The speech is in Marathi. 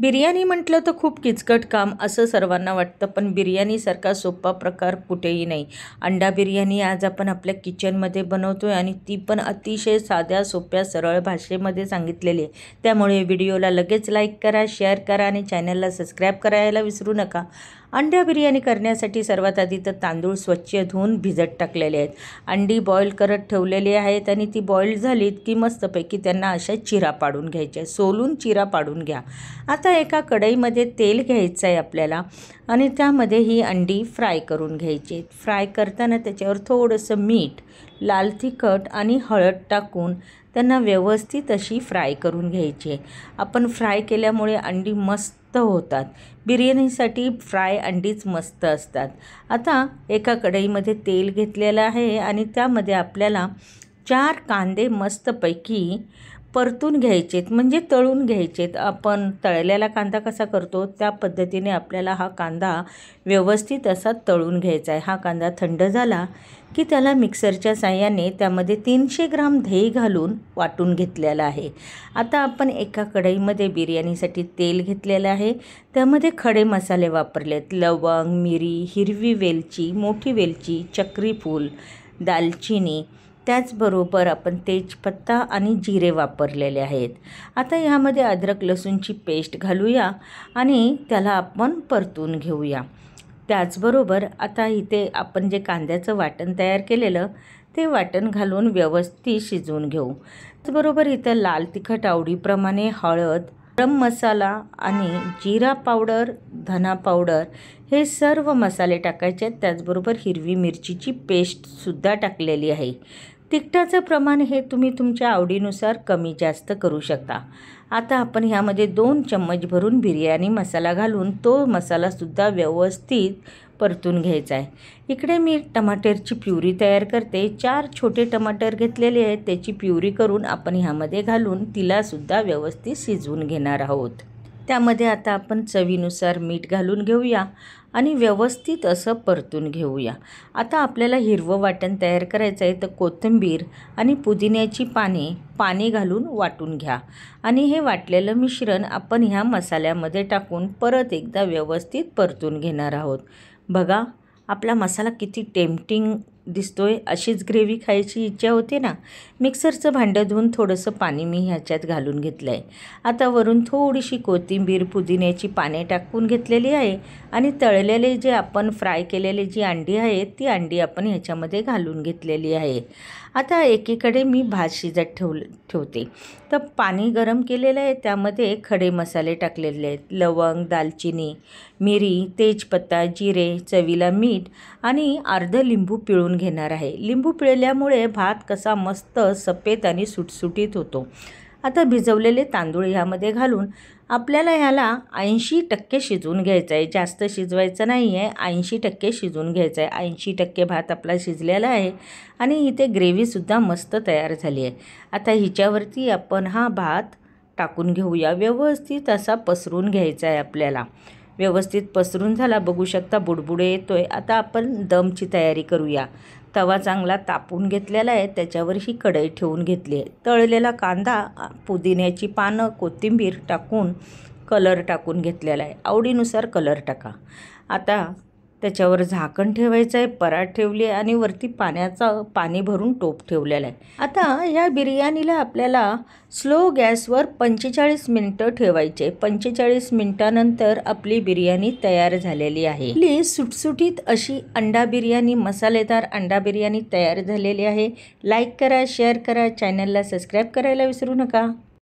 बिर्याणी म्हटलं तर खूप किचकट काम असं सर्वांना वाटतं, पण बिर्याणीसारखा सोपा प्रकार कुठेही नाही. अंडा बिर्याणी आज आपण आपल्या किचनमध्ये बनवतो आहे आणि ती पण अतिशय साध्या, सोप्या, सरळ भाषेमध्ये सांगितलेली आहे. त्यामुळे व्हिडिओला लगेच लाईक करा, शेअर करा आणि चॅनलला सबस्क्राईब करायला विसरू नका. अंडा बिर्याणी करण्यासाठी सर्वात आधी तर तांदूळ स्वच्छ धुवून भिजत टाकलेले आहेत. अंडी बॉईल करत ठेवलेली आहेत आणि ती बॉईल झालीत की मस्तपैकी त्यांना अशा चिरा पाडून घ्यायच्या, सोलून चिरा पाडून घ्या. आता एका कढईमध्ये तेल घ्यायचं आहे आपल्याला आणि त्यामध्ये ही अंडी फ्राय करून घ्यायची. फ्राय करताना त्याच्यावर थोडंसं मीठ, लाल तिखट आणि हळद टाकून त्यांना व्यवस्थित अशी फ्राय करून घ्यायची आहे. आपण फ्राय केल्यामुळे अंडी मस्त होतात. बिर्याणीसाठी फ्राय अंडीच मस्त असतात. आता एका कढईमध्ये तेल घेतलेलं आहे आणि त्यामध्ये आपल्याला 4 कांदे मस्तपैकी परतून घ्यायचेत, म्हणजे तळून घ्यायचेत. आपण तळलेला कांदा कसा करतो त्या पद्धतीने आपल्याला हा कांदा व्यवस्थित असा तळून घ्यायचा आहे. हा कांदा थंड झाला की त्याला मिक्सरच्या साहाय्याने त्यामध्ये 300 ग्राम दही घालून वाटून घेतलेला आहे. आता आपण एका कढईमध्ये बिर्याणीसाठी तेल घेतलेलं आहे. त्यामध्ये खडे मसाले वापरलेत. लवंग, मिरी, हिरवी वेलची, मोठी वेलची, चक्रीफूल, दालचिनी, त्याचबरोबर आपण तेजपत्ता आणि जिरे वापरलेले आहेत. आता ह्यामध्ये अद्रक लसूणची पेस्ट घालूया आणि त्याला आपण परतून घेऊया. त्याचबरोबर आता इथे आपण जे कांद्याचं वाटण तयार केलेलं ते वाटण घालून व्यवस्थित शिजवून घेऊ. त्याचबरोबर इथं लाल तिखट आवडीप्रमाणे, हळद, गरम मसाला आणि जिरा पावडर, धना पावडर हे सर्व मसाले टाकायचे आहेत. त्याचबरोबर हिरवी मिरचीची पेस्टसुद्धा टाकलेली आहे. तिखटाचं प्रमाण हे तुम्ही तुमच्या आवडीनुसार कमी जास्त करू शकता. आता आपण ह्यामध्ये 2 चम्मच भरून बिर्याणी मसाला घालून तो मसालासुद्धा व्यवस्थित परतून घ्यायचा आहे. इकडे मी टमाटरची प्युरी तयार करते. 4 छोटे टमाटर घेतलेले आहेत. त्याची प्युरी करून आपण ह्यामध्ये घालून तिलासुद्धा व्यवस्थित शिजवून घेणार आहोत. त्यामध्ये आता आपण चवीनुसार मीठ घालून घेऊया आणि व्यवस्थित असं परतून घेऊया. आता आपल्याला हिरवं वाटण तयार करायचं आहे, तर कोथिंबीर आणि पुदिन्याची पाणी घालून वाटून घ्या आणि हे वाटलेलं मिश्रण आपण ह्या मसाल्यामध्ये टाकून परत एकदा व्यवस्थित परतून घेणार आहोत. बघा आपला मसाला किती टेम्पटिंग दिसतोय. अशीच ग्रेव्ही खायची इच्छा होते ना. मिक्सरचं भांडं धुवून थोडंसं पाणी मी ह्याच्यात घालून घेतलं आहे. आता वरून थोडीशी कोथिंबीर, पुदिन्याची पाने टाकून घेतलेली आहे आणि तळलेले जे आपण फ्राय केलेले जी अंडी आहेत ती अंडी आपण ह्याच्यामध्ये घालून घेतलेली आहे. आता एकीकडे मी भात शिजत ठेवते. तर पाणी गरम केलेलं आहे, त्यामध्ये खडे मसाले टाकलेले आहेत. लवंग, दालचिनी, मिरी, तेजपत्ता, जिरे, चवीला मीठ आणि अर्ध लिंबू पिळून घेणार आहे. लिंबू पिळल्यामुळे भात कसा मस्त सफेद आणि सुटसुटीत होतो. आता भिजवलेले तांदूळ ह्यामध्ये घालून आपल्याला ह्याला 80% शिजवून घ्यायचं आहे. जास्त शिजवायचं नाही आहे, 80% शिजवून घ्यायचं आहे. 80% भात आपला शिजलेला आहे आणि इथे ग्रेव्हीसुद्धा मस्त तयार झाली आहे. आता हिच्यावरती आपण हा भात टाकून घेऊया. व्यवस्थित असा पसरून घ्यायचा आहे आपल्याला. व्यवस्थित पसरून झाला, बघू शकता बुडबुडे येतोय. आता आपण दमची तयारी करूया. तवा चांगला तापून घेतलेला आहे, त्याच्यावर ही कढई ठेवून घेतली आहे. तळलेला कांदा, पुदिन्याची पानं, कोथिंबीर टाकून कलर टाकून घेतलेला आहे. आवडीनुसार कलर टाका. आता त्याच्यावर झाकण ठेवायचं आहे. परात ठेवली आहे आणि वरती पाणी भरून टोप ठेवलेलं आहे. आता या बिर्याणीला आपल्याला स्लो गॅसवर 45 मिनटं ठेवायचे. 45 मिनटानंतर आपली बिर्याणी तयार झालेली आहे. आपली सुटसुटीत अशी अंडा बिर्याणी, मसालेदार अंडा बिर्याणी तयार झालेली आहे. लाईक करा, शेअर करा, चॅनलला सबस्क्राईब करायला विसरू नका.